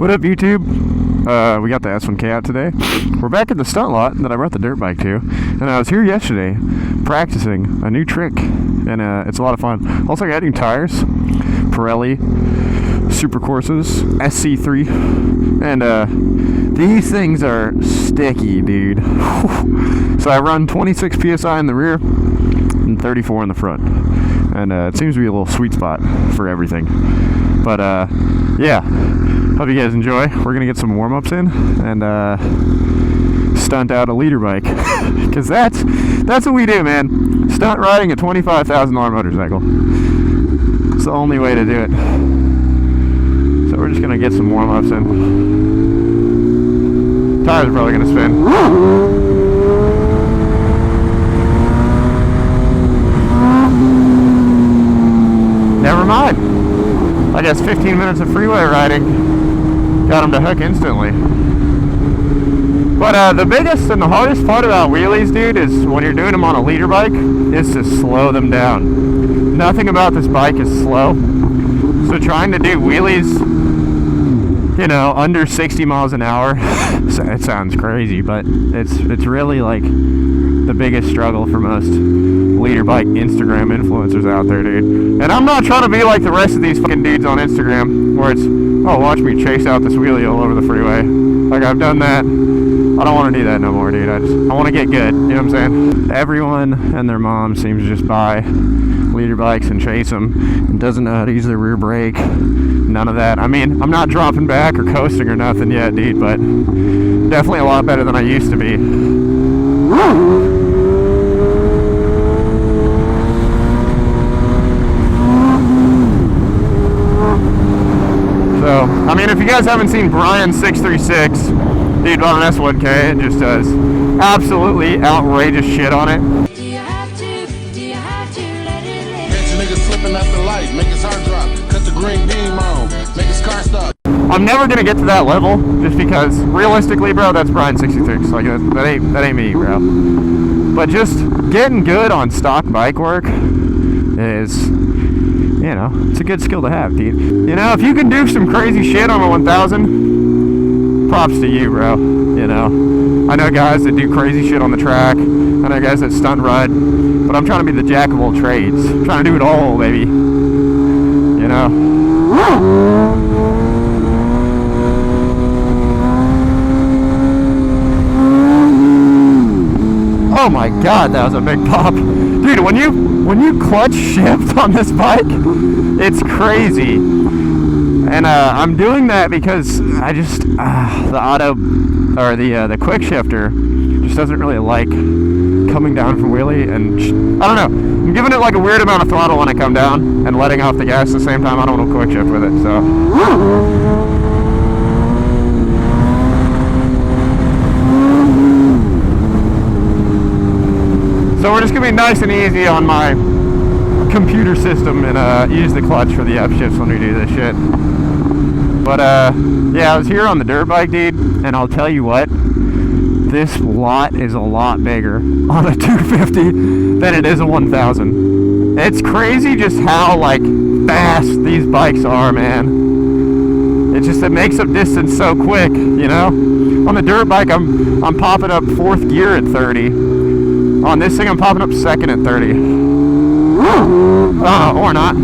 What up, YouTube? We got the S1K out today. We're back at the stunt lot that I brought the dirt bike to, and I was here yesterday practicing a new trick, and it's a lot of fun. Also got new tires, Pirelli Super Courses SC3, and these things are sticky, dude. So I run 26 psi in the rear and 34 in the front, and it seems to be a little sweet spot for everything. But yeah, hope you guys enjoy. We're gonna get some warm-ups in and stunt out a leader bike, because that's what we do, man. Stunt riding a $25,000 motorcycle. It's the only way to do it. So we're just gonna get some warm-ups in. Tires are probably gonna spin. Never mind. I guess 15 minutes of freeway riding got them to hook instantly. But the biggest and the hardest part about wheelies, dude, is when you're doing them on a leader bike, is to slow them down. Nothing about this bike is slow. So trying to do wheelies, you know, under 60 miles an hour, it sounds crazy, but it's really like the biggest struggle for most leader bike Instagram influencers out there, dude. And I'm not trying to be like the rest of these fucking dudes on Instagram, where it's, oh, watch me chase out this wheelie all over the freeway. Like, I've done that. I don't want to do that no more, dude. I want to get good, you know what I'm saying? Everyone and their mom seems to just buy leader bikes and chase them, and doesn't know how to use their rear brake. None of that. I mean, I'm not dropping back or coasting or nothing yet, dude, but definitely a lot better than I used to be. So, I mean, if you guys haven't seen Brian636, dude bought an S1K and just does absolutely outrageous shit on it. Do you have to let it live? Catch a nigga slipping out the light, make his heart drop, cut the green beam on, make his car stop. I'm never gonna get to that level, just because realistically, bro, that's Brian636. Like, that ain't me, bro. But just getting good on stock bike work is, you know, it's a good skill to have, dude. You know, if you can do some crazy shit on a 1000, props to you, bro. You know, I know guys that do crazy shit on the track. I know guys that stunt ride, but I'm trying to be the jack of all trades. I'm trying to do it all, baby. You know. Oh my god, that was a big pop. Dude, when you clutch shift on this bike, it's crazy. And I'm doing that because I just the auto, or the quick shifter just doesn't really like coming down from wheelie, and I don't know, I'm giving it like a weird amount of throttle when I come down and letting off the gas at the same time. I don't want to quick shift with it, so So we're just gonna be nice and easy on my computer system and use the clutch for the upshifts when we do this shit. But yeah, I was here on the dirt bike, dude, and I'll tell you what, this lot is a lot bigger on a 250 than it is a 1000. It's crazy just how like fast these bikes are, man. It makes up distance so quick, you know. On the dirt bike, I'm popping up fourth gear at 30. On this thing, I'm popping up second at 30. Or not.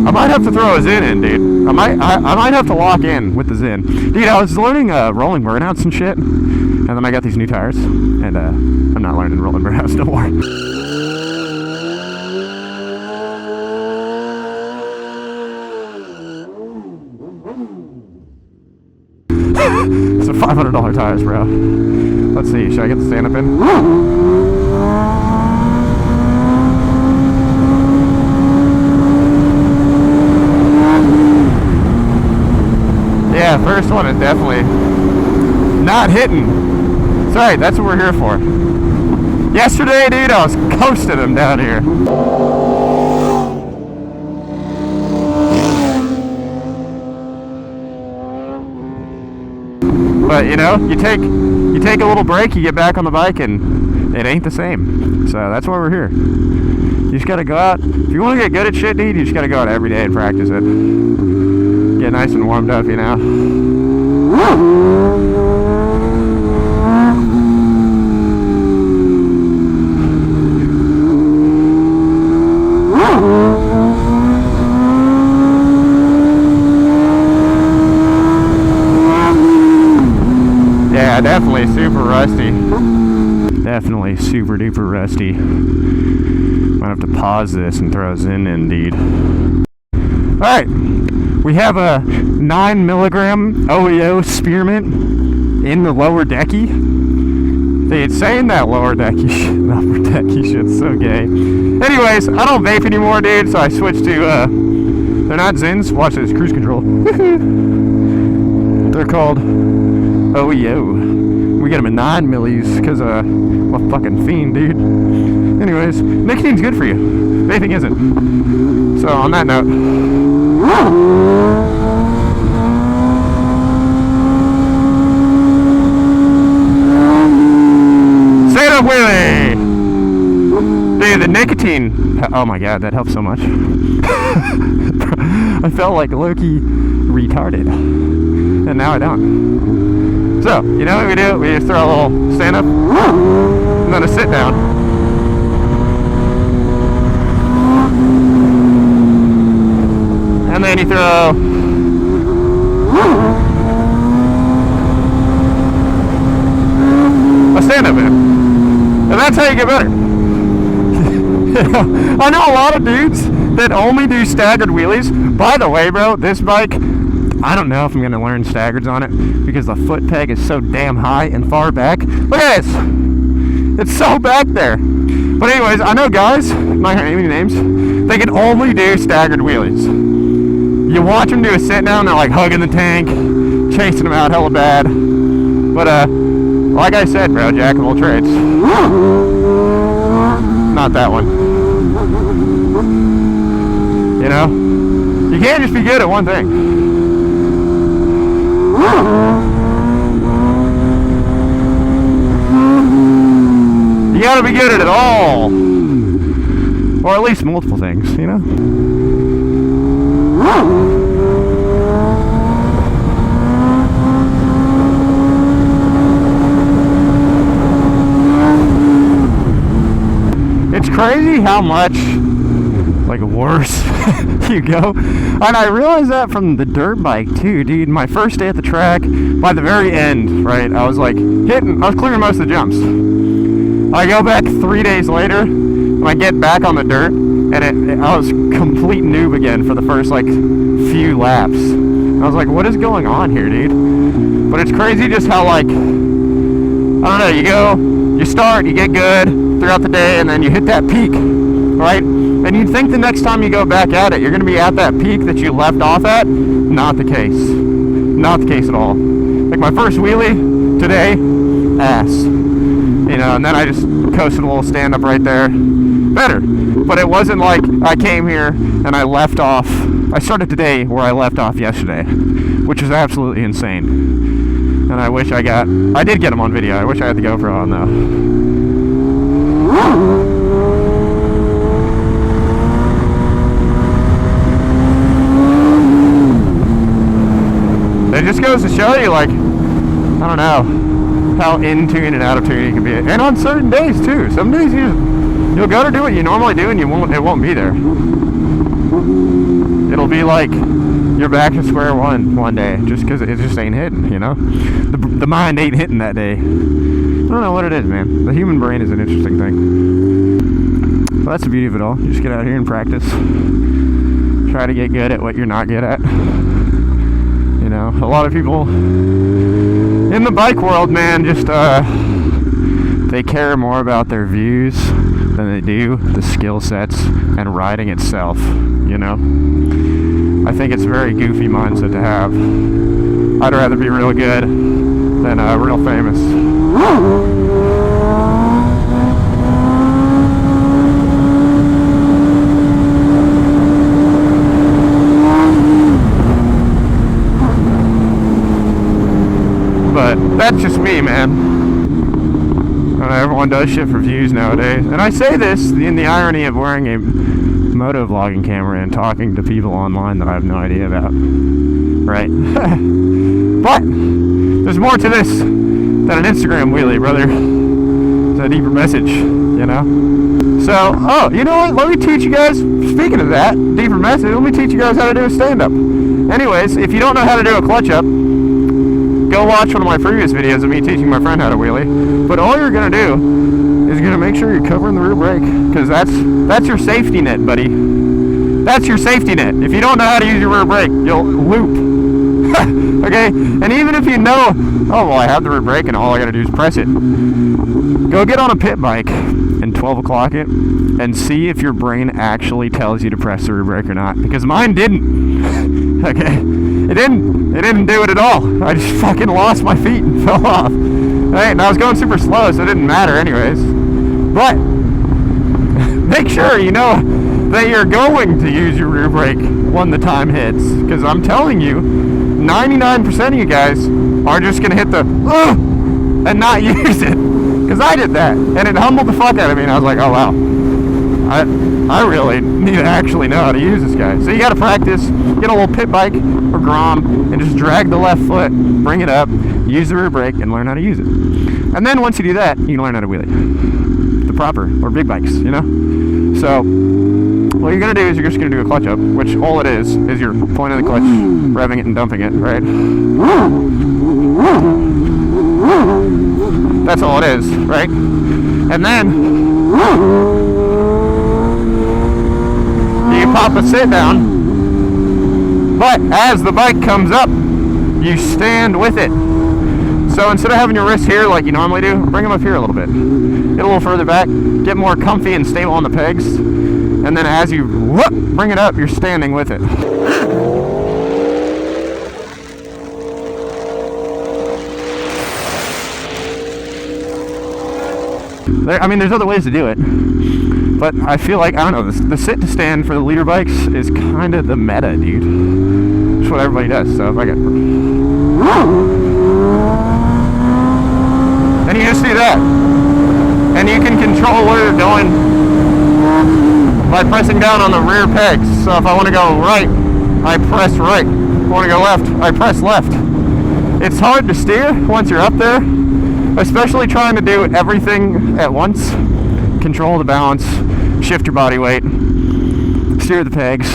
I might have to throw a Zin in, dude. I might have to lock in with the Zin. Dude, I was learning rolling burnouts and shit, and then I got these new tires, and I'm not learning rolling burnouts no more. It's a $500 tires, bro. Let's see, should I get the stand-up in? Yeah, first one is definitely not hitting. Sorry, that's what we're here for. Yesterday, dude, I was coasting them down here. But, you know, you take you take a little break, you get back on the bike, and it ain't the same. So that's why we're here. You just gotta go out. If you want to get good at shit, dude, you just gotta go out every day and practice it. Get nice and warmed up, you know. Yeah, definitely super rusty. Definitely super duper rusty. Might have to pause this and throw us in indeed. Alright, we have a 9 milligram OEO spearmint in the lower decky. Dude, saying that lower decky upper decky shit's so gay. Anyways, I don't vape anymore, dude, so I switched to, they're not Zins, watch this, cruise control. They're called OEO. We get them in 9 millis because I'm a fucking fiend, dude. Anyways, nicotine's good for you. Vaping isn't. So on that note, stand up wheelie. Dude, the nicotine. Oh my god, that helps so much. I felt like low-key retarded, and now I don't. So, you know what we do? We just throw a little stand up and then a sit down. And then you throw a stand up in. And that's how you get better. I know a lot of dudes that only do staggered wheelies. By the way, bro, this bike, I don't know if I'm going to learn staggers on it because the foot peg is so damn high and far back. Look at this. It's so back there. But anyways, I know guys, I'm not going to name any names, they can only do staggered wheelies. You watch them do a sit down, they're like hugging the tank, chasing them out hella bad. But like I said, bro, jack of all trades. Not that one. You know? You can't just be good at one thing. You gotta be good at it all. Or at least multiple things, you know? It's crazy how much like worse you go. And I realized that from the dirt bike too, dude. My first day at the track, by the very end, right, I was like I was clearing most of the jumps. I go back 3 days later, and I get back on the dirt, and I was complete noob again for the first like few laps. I was like, what is going on here, dude? But it's crazy just how like, I don't know, you start, you get good throughout the day, and then you hit that peak, right? And you'd think the next time you go back at it, you're going to be at that peak that you left off at. Not the case. Not the case at all. Like my first wheelie today, ass. You know, and then I just coasted a little stand-up right there. Better. But it wasn't like I came here and I left off. I started today where I left off yesterday, which is absolutely insane. And I wish I did get them on video. I wish I had the GoPro on though. It just goes to show you, like, I don't know, how in tune and out of tune you can be. And on certain days, too. Some days you'll go to do what you normally do and it won't be there. It'll be like you're back to square one day just because it just ain't hitting, you know? The mind ain't hitting that day. I don't know what it is, man. The human brain is an interesting thing. Well, that's the beauty of it all. You just get out here and practice. Try to get good at what you're not good at. You know, a lot of people in the bike world, man, just they care more about their views than they do the skill sets and riding itself, you know? I think it's a very goofy mindset to have. I'd rather be real good than real famous. But that's just me, man. everyone does shit for views nowadays. And I say this in the irony of wearing a moto vlogging camera and talking to people online that I have no idea about. Right? But there's more to this than an Instagram wheelie, brother. It's a deeper message, you know? So, oh, you know what? Let me teach you guys, speaking of that, deeper message, let me teach you guys how to do a stand-up. Anyways, if you don't know how to do a clutch-up, go watch one of my previous videos of me teaching my friend how to wheelie. But all you're going to do is you're going to make sure you're covering the rear brake, because that's your safety net, buddy. That's your safety net. If you don't know how to use your rear brake, you'll loop. Okay? And even if you know, oh, well, I have the rear brake and all I got to do is press it. Go get on a pit bike and 12 o'clock it and see if your brain actually tells you to press the rear brake or not. Because mine didn't. Okay? It didn't do it at all. I just fucking lost my feet and fell off. Right? And I was going super slow, so it didn't matter anyways. But make sure you know that you're going to use your rear brake when the time hits. Because I'm telling you, 99% of you guys are just going to hit the and not use it. Because I did that. And it humbled the fuck out of me. And I was like, oh wow. I really need to actually know how to use this guy. So you got to practice. Get a little pit bike or Grom and just drag the left foot, bring it up, use the rear brake, and learn how to use it. And then once you do that, you can learn how to wheelie. The proper, or big bikes, you know? So what you're going to do is you're just going to do a clutch up, which all it is you're pointing the clutch, revving it, and dumping it, right? That's all it is, right? And then you pop a sit down, but as the bike comes up, you stand with it. So instead of having your wrist here like you normally do, bring them up here a little bit. Get a little further back, get more comfy and stable on the pegs, and then as you bring it up, you're standing with it. There's other ways to do it, but I feel like, I don't know, the sit to stand for the leader bikes is kind of the meta, dude. It's what everybody does. So if I get, and you just do that, and you can control where you're going by pressing down on the rear pegs. So if I want to go right, I press right. If I want to go left, I press left. It's hard to steer once you're up there, especially trying to do everything at once. Control the balance, shift your body weight, steer the pegs,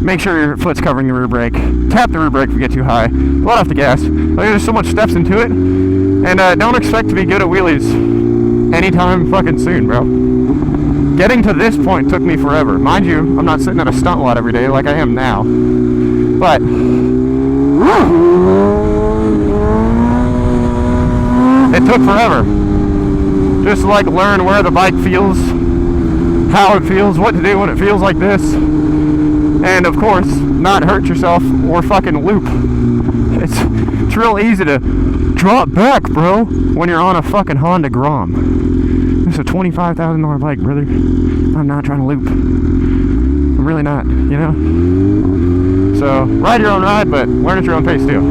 make sure your foot's covering the rear brake, tap the rear brake if you get too high, let off the gas. There's so much steps into it, and don't expect to be good at wheelies anytime fucking soon, bro. Getting to this point took me forever. Mind you, I'm not sitting at a stunt lot every day like I am now, but it took forever. Just to like learn where the bike feels, how it feels, what to do when it feels like this, and of course, not hurt yourself or fucking loop. It's real easy to drop back, bro, when you're on a fucking Honda Grom. It's a $25,000 bike, brother. I'm not trying to loop. I'm really not, you know? So, ride your own ride, but learn at your own pace, too.